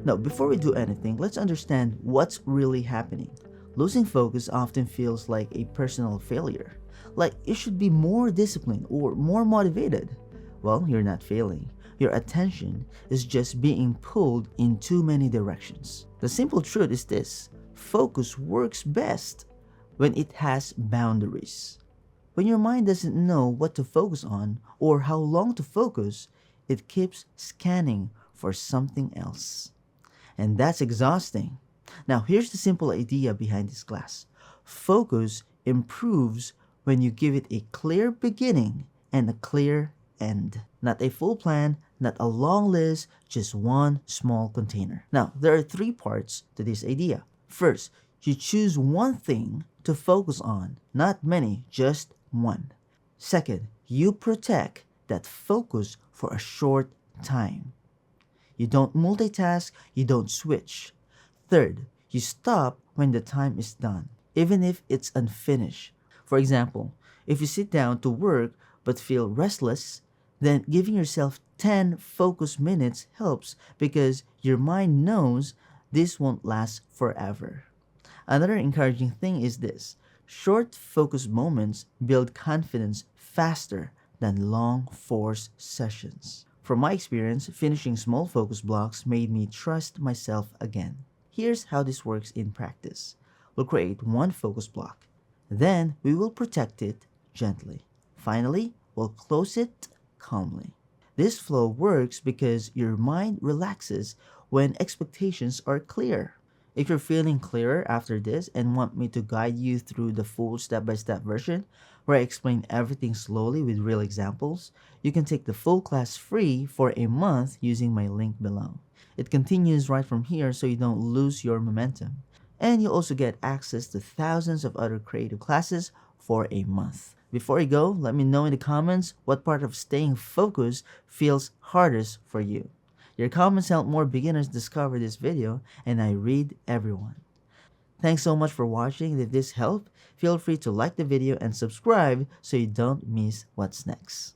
Now, before we do anything, let's understand what's really happening. Losing focus often feels like a personal failure, like you should be more disciplined or more motivated. Well, you're not failing. Your attention is just being pulled in too many directions. The simple truth is this: focus works best when it has boundaries. When your mind doesn't know what to focus on or how long to focus, it keeps scanning for something else. And that's exhausting. Now, here's the simple idea behind this class: focus improves when you give it a clear beginning and a clear end. Not a full plan, not a long list, just one small container. Now, there are three parts to this idea. First, you choose one thing to focus on, not many, just one. Second, you protect that focus for a short time. You don't multitask, you don't switch. Third, you stop when the time is done, even if it's unfinished. For example, if you sit down to work but feel restless, then giving yourself 10 focus minutes helps because your mind knows this won't last forever. Another encouraging thing is this: short focus moments build confidence faster than long forced sessions. From my experience, finishing small focus blocks made me trust myself again. Here's how this works in practice. We'll create one focus block. Then we will protect it gently. Finally, we'll close it calmly. This flow works because your mind relaxes when expectations are clear. If you're feeling clearer after this and want me to guide you through the full step-by-step version, where I explain everything slowly with real examples, you can take the full class free for a month using my link below. It continues right from here so you don't lose your momentum. And you also get access to thousands of other creative classes for a month. Before you go, let me know in the comments what part of staying focused feels hardest for you. Your comments help more beginners discover this video, and I read everyone. Thanks so much for watching. If this helped, feel free to like the video and subscribe so you don't miss what's next.